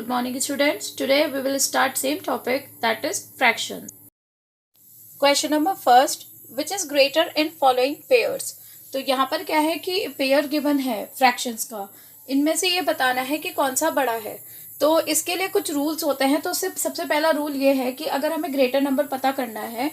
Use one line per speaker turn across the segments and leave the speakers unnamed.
Good morning, students. Today we will start same topic, that is fractions. Question number first, which is greater in following pairs? तो यहाँ पर क्या है कि pair given है fractions का, इनमें से ये बताना है कि कौन सा बड़ा है. तो इसके लिए कुछ रूल्स होते हैं. तो सबसे पहला रूल ये है कि अगर हमें ग्रेटर नंबर पता करना है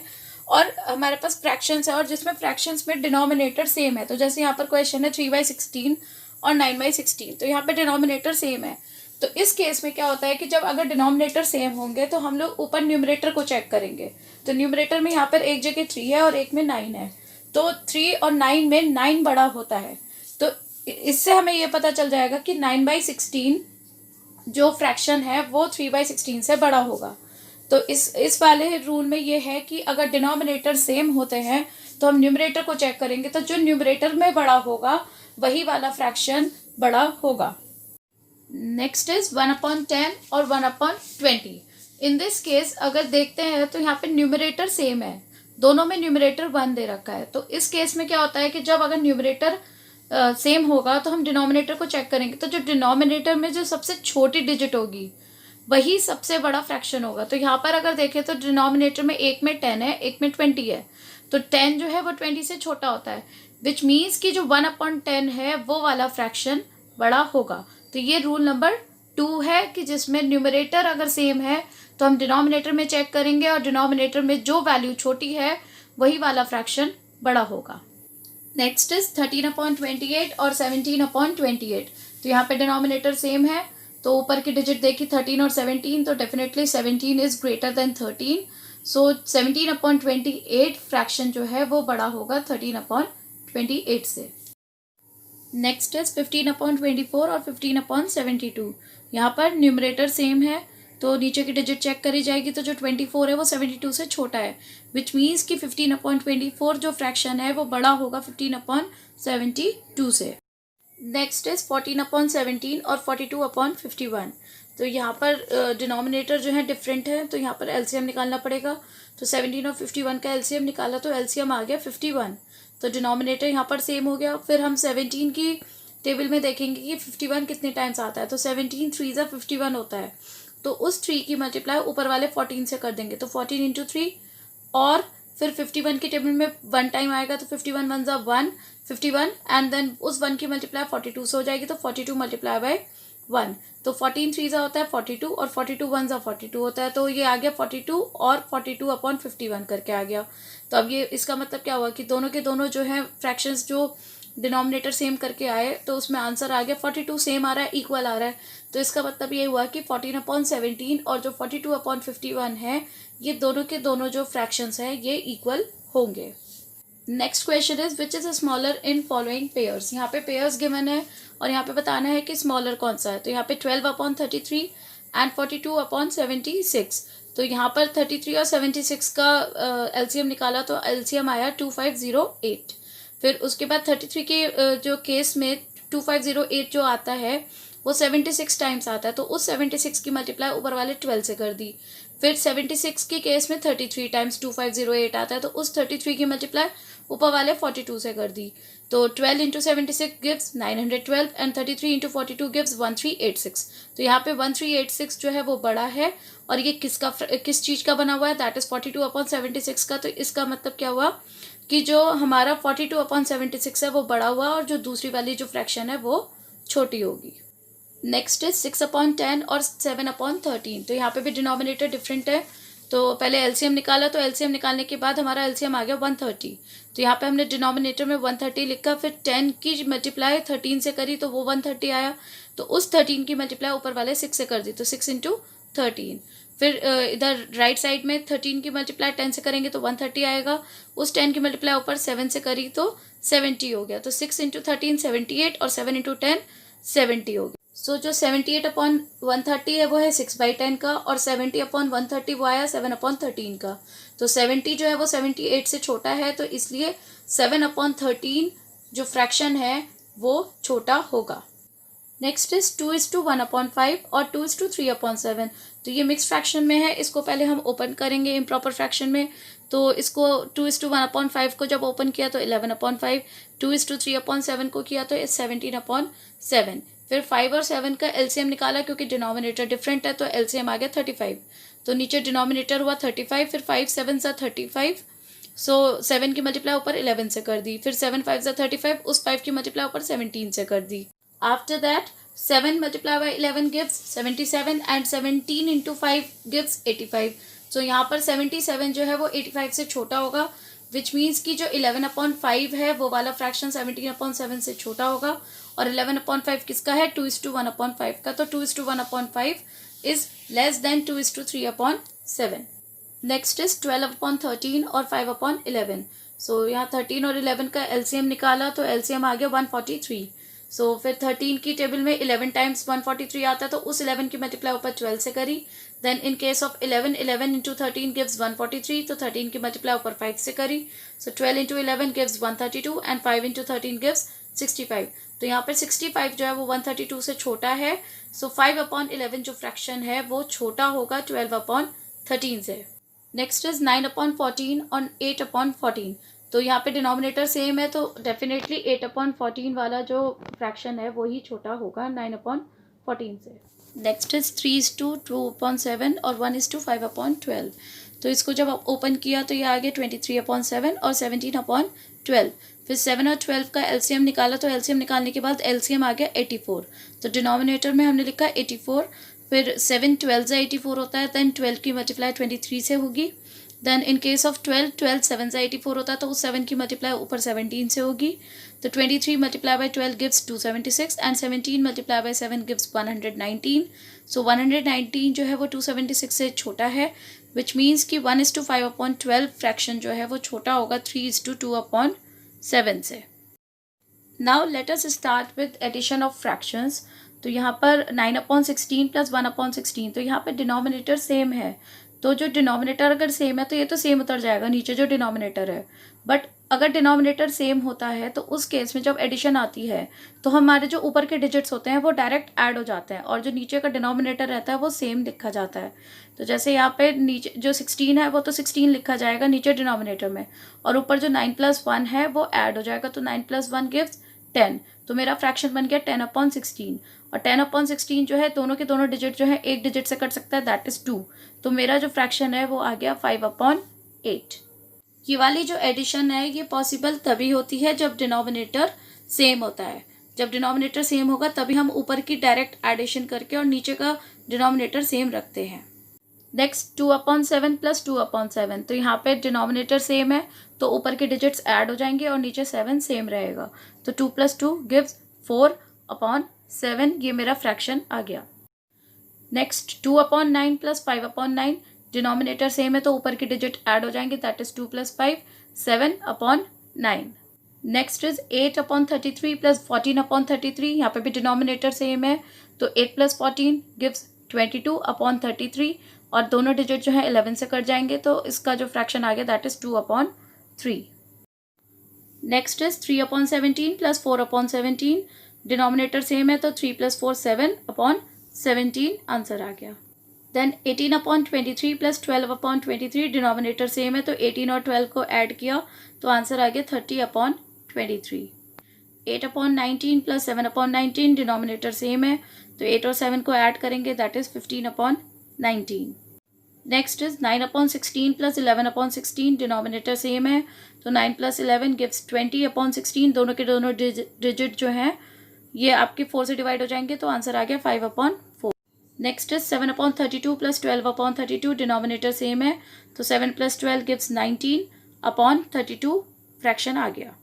और हमारे पास फ्रैक्शंस है और जिसमें फ्रैक्शंस में डिनोमिनेटर सेम है, तो जैसे यहाँ पर क्वेश्चन है 3/16 और 9/16, तो यहाँ पे डिनोमिनेटर सेम है. तो इस केस में क्या होता है कि जब अगर डिनोमिनेटर सेम होंगे तो हम लोग ऊपर न्यूमरेटर को चेक करेंगे. तो न्यूमरेटर में यहाँ पर एक जगह 3 है और एक में 9 है, तो 3 और 9 में 9 बड़ा होता है. तो इससे हमें ये पता चल जाएगा कि 9/16 जो फ्रैक्शन है वो 3/16 से बड़ा होगा. तो इस वाले रूल में ये है कि अगर डिनोमिनेटर सेम होते हैं तो हम न्यूमरेटर को चेक करेंगे, तो जो न्यूमरेटर में बड़ा होगा वही वाला फ्रैक्शन बड़ा होगा. नेक्स्ट इज 1/10 और 1/20. इन दिस केस अगर देखते हैं तो यहाँ पे न्यूमरेटर सेम है, दोनों में न्यूमरेटर 1 दे रखा है. तो इस केस में क्या होता है कि जब अगर न्यूमरेटर सेम होगा तो हम डिनोमिनेटर को चेक करेंगे, तो जो डिनोमिनेटर में जो सबसे छोटी डिजिट होगी वही सबसे बड़ा फ्रैक्शन होगा. तो यहाँ पर अगर देखें तो डिनोमिनेटर में एक में 10 है, एक में 20 है, तो 10 जो है वो 20 से छोटा होता है, विच मीन्स कि जो 1/10 है वो वाला फ्रैक्शन बड़ा होगा. तो ये रूल नंबर 2 है कि जिसमें न्यूमरेटर अगर सेम है तो हम डिनोमिनेटर में चेक करेंगे और डिनोमिनेटर में जो वैल्यू छोटी है वही वाला फ्रैक्शन बड़ा होगा. नेक्स्ट इज 13/28 और 17/28. तो यहाँ पे डिनोमिनेटर सेम है, तो ऊपर की डिजिट देखी 13 और 17, तो definitely 17 is greater than 13. So 17/28 fraction जो है वो बड़ा होगा 13/28 से. नेक्स्ट इज 15/24 और 15/72. यहाँ पर न्यूमरेटर सेम है तो नीचे की डिजिट चेक करी जाएगी, तो जो 24 है वो 72 से छोटा है, विच मीन्स कि 15/24 जो फ्रैक्शन है वो बड़ा होगा 15/72 से. नेक्स्ट इज 14/17 और 42/51. तो यहाँ पर डिनोमिनेटर जो है डिफरेंट है, तो यहाँ पर एलसीएम निकालना पड़ेगा. तो 17 और 51 का एलसीएम निकाला तो एलसीएम आ गया 51. तो डिनोमिनेटर यहाँ पर सेम हो गया. फिर हम 17 की टेबल में देखेंगे कि 51 कितने टाइम्स आता है, तो 17 3 ज़ा 51 होता है. तो उस 3 की मल्टीप्लाई ऊपर वाले 14 से कर देंगे, तो 14 इंटू 3. और फिर 51 की टेबल में 1 टाइम आएगा, तो 51 1 ज़ा 1 51, एंड देन उस 1 की मल्टीप्लाई 42 से हो जाएगी, तो 42 मल्टीप्लाई बाय 1. तो 14 3 ज़ा होता है 42 और 42 1 ज़ा 42 होता है, तो ये आ गया 42 और 42/51 करके आ गया. तो अब ये इसका मतलब क्या हुआ कि दोनों के दोनों जो है फ्रैक्शंस जो डिनोमिनेटर सेम करके आए, तो उसमें आंसर आ गया 42 सेम आ रहा है, इक्वल आ रहा है. तो इसका मतलब ये हुआ कि 14/17 और जो 42/51 है, ये दोनों के दोनों जो फ्रैक्शंस हैं ये इक्वल होंगे. Next question is which is smaller in following pairs. यहाँ पे पेयर्स गिवन है और यहाँ पे बताना है कि स्मॉलर कौन सा है. तो यहाँ पे 12/33 एंड 42/76. तो यहाँ पर 33 और 76 का एलसीएम निकाला तो एलसीएम आया 2508. फिर उसके बाद 33 के जो केस में 2508 जो आता है वो 76 टाइम्स आता है, तो उस 76 की मल्टीप्लाई ऊपर वाले 12 से कर दी. फिर 76 के केस में 33 टाइम्स 2508 आता है, तो उस 33 की मल्टीप्लाई ऊपर वाले 42 से कर दी. तो 12 into 76 gives 912 and 33 into 42 gives 1386. तो यहाँ पे 1386 जो है वो बड़ा है, और ये किस चीज़ का बना हुआ है, दैट इज 42/76 का. तो इसका मतलब क्या हुआ कि जो हमारा 42/76 है वो बड़ा हुआ और जो दूसरी वाली जो फ्रैक्शन है वो छोटी होगी. नेक्स्ट इज 6/10 और 7/13. तो यहाँ पे भी डिनोमिनेटर डिफरेंट है. तो पहले एलसीएम निकाला, तो एलसीएम निकालने के बाद हमारा एलसीएम आ गया 130. तो यहाँ पे हमने डिनोमिनेटर में 130 लिखा, फिर 10 की मल्टीप्लाई 13 से करी तो वो 130 आया. तो उस 13 की मल्टीप्लाई ऊपर वाले 6 से कर दी, तो 6 इंटू 13. फिर इधर राइट साइड में 13 की मल्टीप्लाई 10 से करेंगे तो 130 आएगा. उस 10 की मल्टीप्लाई ऊपर 7 से करी तो 70 हो गया. तो 6 इंटू 13 78 और 7 इंटू 10 70 हो गया. सो जो 78/130 है वो है 6/10 का, और 70/130 वो आया 7/13 का. तो 70 जो है वो 78 से छोटा है, तो इसलिए 7/13 जो फ्रैक्शन है वो छोटा होगा. नेक्स्ट इज 2:1/5 और 2:3/7. तो ये मिक्स फ्रैक्शन में है, इसको पहले हम ओपन करेंगे इम्प्रॉपर फ्रैक्शन में. तो इसको 2:1/5 को जब ओपन किया तो 11/5, 2:3/7 को किया तो 17/7. फिर 5 और 7 का एलसीएम निकाला, क्योंकि डिनोमिनेटर डिफरेंट है तो एलसीएम आ गया 35। तो नीचे डिनोमिनेटर हुआ 35, फिर 5 7 सा 35, सो 7 की मल्टीप्लाई ऊपर 11 से कर दी, फिर 7 5 सा 35, उस 5 की मल्टीप्लाई ऊपर 17 से कर दी। After that 7 multiply by 11 gives 77 and 17 into 5 gives 85। So यहाँ पर 77 जो है वो 85 से छोटा होगा, विच मीन्स कि जो 11/5 है वो वाला फ्रैक्शन 17/7 से छोटा होगा, और 11/5 किसका है, 2:1/5 का, तो 2:1/5 is less than 2:3/7। Next is 12/13 और 5/11। सो यहाँ 13 और 11 का एलसीएम निकाला तो एलसीएम आ गया 143। सो फिर 13 की टेबल में 11 टाइम्स 143 आता है, तो उस 11 की मल्टीप्लाई ऊपर 12 से करी। Then in case of 11, 11 into 13 gives 143, तो 13 की मल्टीप्लाई ऊपर 5 से करी। So 12 into 11 gives 132 and 5 into 13 gives 65। तो यहाँ पर 65 जो है वो 132 से छोटा है। सो 5/11 जो फ्रैक्शन है वो छोटा होगा 12/13 से। नेक्स्ट इज 9/14 और 8/14। तो यहाँ पे डिनोमिनेटर सेम है, तो डेफिनेटली 8/14 वाला जो फ्रैक्शन है वो ही छोटा होगा 9/14 से। नेक्स्ट इज 3:2/7 और 1:5/12। तो इसको जब आप ओपन किया तो ये आ गया 23/7 और 17/12। फिर 7 और 12 का एलसीएम निकाला, तो एलसीएम निकालने के बाद एलसीएम आ गया 84। तो डिनोमिनेटर में हमने लिखा 84, फिर 7 12 से 84 होता है, देन 12 की मल्टीप्लाई 23 से होगी। देन इन केस ऑफ 12 12 7 से 84 होता है, तो उस 7 की मल्टीप्लाई ऊपर 17 से होगी। तो 23 multiply by 12 gives 276 and 17 multiply by 7 gives 119। सो 119 जो है वो 276 से छोटा है, विच मीन्स कि 1:5/12 फ्रैक्शन जो है वो छोटा होगा 3:2/7 से। Now let us start with addition of fractions. तो यहाँ पर 9/16 प्लस 1/16, तो यहाँ पर डिनोमिनेटर सेम है, तो जो डिनोमिनेटर अगर सेम है तो ये तो सेम उतर जाएगा नीचे जो डिनोमिनेटर है। बट अगर डिनोमिनेटर सेम होता है तो उस केस में जब एडिशन आती है तो हमारे जो ऊपर के डिजिट्स होते हैं वो डायरेक्ट ऐड हो जाते हैं, और जो नीचे का डिनोमिनेटर रहता है वो सेम लिखा जाता है। तो जैसे यहाँ पे नीचे जो 16 है वो तो 16 लिखा जाएगा नीचे डिनोमिनेटर में, और ऊपर जो 9 + 1 है वो ऐड हो जाएगा, तो 9 + 1 गिव्स 10। तो मेरा फ्रैक्शन बन गया 10/16, और 10/16 जो है दोनों के दोनों डिजिट जो है एक डिजिट से कट सकता है, दैट इज 2। तो मेरा जो फ्रैक्शन है वो आ गया 5/8। ये वाली जो एडिशन है ये पॉसिबल तभी होती है जब डिनोमिनेटर सेम होता है। जब डिनोमिनेटर सेम होगा तभी हम ऊपर की डायरेक्ट एडिशन करके और नीचे का डिनोमिनेटर सेम रखते हैं। Next 2/7 plus 2/7। तो यहाँ पे डिनोमिनेटर सेम है तो ऊपर के डिजिट्स ऐड हो जाएंगे और नीचे 7 सेम रहेगा, तो 2 + 2 गिव्स 4/7। ये मेरा फ्रैक्शन आ गया। Next 2/9 plus 5/9। डिनोमिनेटर सेम है तो ऊपर के डिजिट ऐड हो जाएंगे, that is 2 + 5 7/9। Next is 8/33 plus 14/33। यहाँ पे भी डिनोमिनेटर सेम है तो 8 + 14 गिव्स 22/33, और दोनों डिजिट जो है 11 से कट जाएंगे, तो इसका जो फ्रैक्शन आ गया that is 2/3। Next is 3/17 plus 4/17। Denominator same है तो 3 + 4 7/17 आंसर आ गया। Then 18/23 plus 12/23। डिनोमिनेटर सेम है तो 18 और 12 को ऐड किया तो आंसर आ गया 30/23। 8/19 प्लस 7/19। डिनोमिनेटर सेम है तो 8 और 7 को ऐड करेंगे, that is 15/19। Next is 9/16 plus 11/16। Denominator same है तो 9 + 11 गिव्स 20/16। दोनों के दोनों डिजिट जो हैं ये आपके 4 से डिवाइड हो जाएंगे, तो आंसर आ गया 5/4। Next is 7/32 plus 12/32। Denominator same है तो 7 + 12 गिव्स 19/32 फ्रैक्शन आ गया।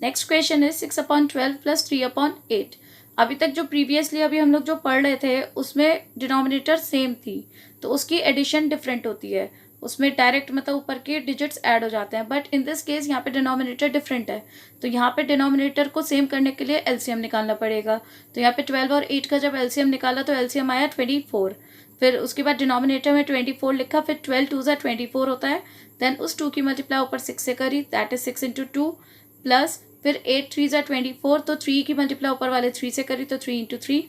Next question is 6/12 plus 3/8। अभी तक जो प्रीवियसली अभी हम लोग जो पढ़ रहे थे उसमें डिनोमिनेटर सेम थी तो उसकी एडिशन डिफरेंट होती है, उसमें डायरेक्ट मतलब ऊपर के डिजिट्स ऐड हो जाते हैं। बट इन दिस केस यहाँ पे डिनोमिनेटर डिफरेंट है, तो यहाँ पे डिनोमिनेटर को सेम करने के लिए एलसीएम निकालना पड़ेगा। तो यहाँ पे 12 और 8 का जब एलसीएम निकाला तो एलसीएम आया 24। फिर उसके बाद डिनोमिनेटर में 24 लिखा, फिर 12 2 = 24 होता है। देन उस 2 की मल्टीप्लाई ऊपर 6 से करी, दैट इज 6 × 2 प्लस फिर 8 3 = 24, तो 3 की मल्टीप्लाई ऊपर वाले 3 से करी तो 3 × 3।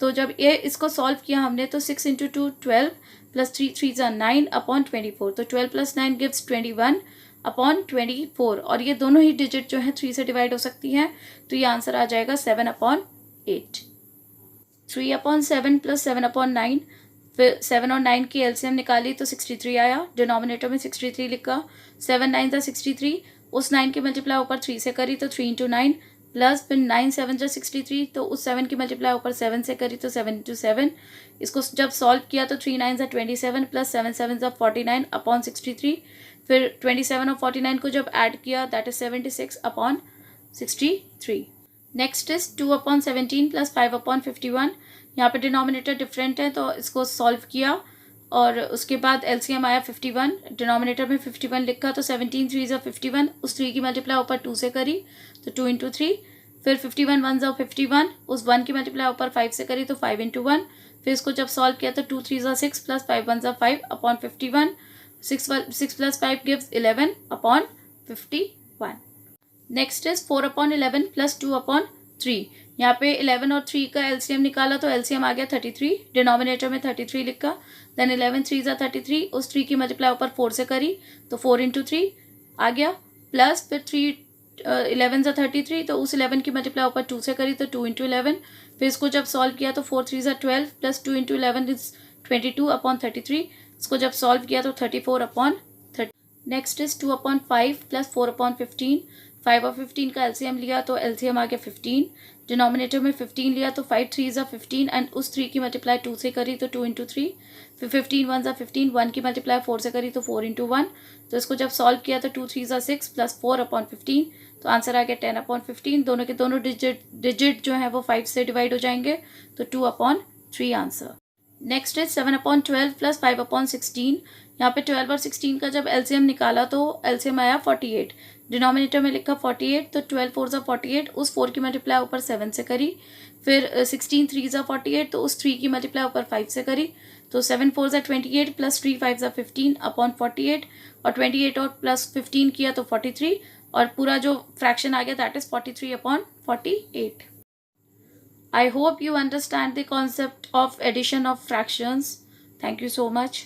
तो जब ये इसको सॉल्व किया हमने तो 6 × 2 12 प्लस 3 3 = 9/24। तो 12 + 9 गिव्स 21/24, और ये दोनों ही डिजिट जो है 3 से डिवाइड हो सकती हैं, तो ये आंसर आ जाएगा 7/8। 3/7 प्लस 7/9, फिर 7 और 9 की एलसीएम निकाली तो 63 आया, डिनोमिनेटर में 63 लिखा, 7 9 था 63, उस 9 की मल्टीप्लाई ऊपर 3 से करी तो 3 × 9 प्लस फिर 9 7 जा 63, तो उस 7 की मल्टीप्लाई ऊपर 7 से करी तो 7 × 7, इसको जब सॉल्व किया तो 3 9 जा 27 प्लस 7 7 जा 49 अपॉन 63, फिर 27 और 49 को जब ऐड किया that is 76 upon 63। Next is 2/17 plus 5/51, यहाँ पे डिनोमिनेटर डिफरेंट है तो इसको सॉल्व किया और उसके बाद एलसीएम आया 51, डिनोमिनेटर में 51 लिखा तो 17 3 जा 51, उस 3 की मल्टीप्लाई ऊपर 2 से करी तो 2 × 3, फिर 51 1 जा 51, उस 1 की मल्टीप्लाई ऊपर 5 से करी तो 5 × 1, फिर इसको जब सॉल्व किया तो 2 3 जा 6 प्लस 5 1 जा 5 upon 51, 6 plus 5 gives 11 upon 51। Next is 4/11 plus 2/3, यहाँ पे 11 और 3 का एलसीएम निकाला तो एलसीएम आ गया 33, डिनोमिनेटर में 33 लिखा, देन 11 3 जा 33, उस 3 की मल्टीप्लाई ऊपर 4 से करी तो 4 × 3 आ गया, प्लस फिर 11 जा 33, तो उस 11 की मल्टीप्लाई ऊपर 2 से करी तो 2 × 11, फिर इसको जब सॉल्व किया तो 4 3 जा 12 प्लस 2 × 11 इज 22/33, इसको जब सॉल्व किया तो 34/30। नेक्स्ट इज 2/5 प्लस 4/15, 5 और 15 का एलसीएम लिया तो एलसीएम आ गया 15, डिनोमिनेटर में 15 लिया तो 5 3 जा 15 एंड उस 3 की मल्टीप्लाई 2 से करी तो 2 × 3, फिर 15 1 जा 15, 1 की मल्टीप्लाई 4 से करी तो 4 × 1, तो इसको जब सॉल्व किया तो 2 3 जा 6 प्लस 4/15, तो आंसर आ गया 10/15। दोनों के दोनों डिजिट जो है वो 5 से डिवाइड हो जाएंगे तो 2/3 आंसर। नेक्स्ट इज 7/12 प्लस 5/16, यहाँ पे 12 और 16 का जब एलसीएम निकाला तो एलसीएम आया 48, डिनोमिनेटर में लिखा 48, तो 12 4 जा 48, उस 4 की मल्टीप्लाई ऊपर 7 से करी, फिर 16 3 जा 48, तो उस 3 की मल्टीप्लाई ऊपर 5 से करी तो 7 4 जा 28 प्लस 3 5 जा 15 अपॉन 48, और 28 और प्लस 15 किया तो 43, और पूरा जो फ्रैक्शन आ गया that is 43/48। I hope you understand the concept of addition of fractions. Thank you so much.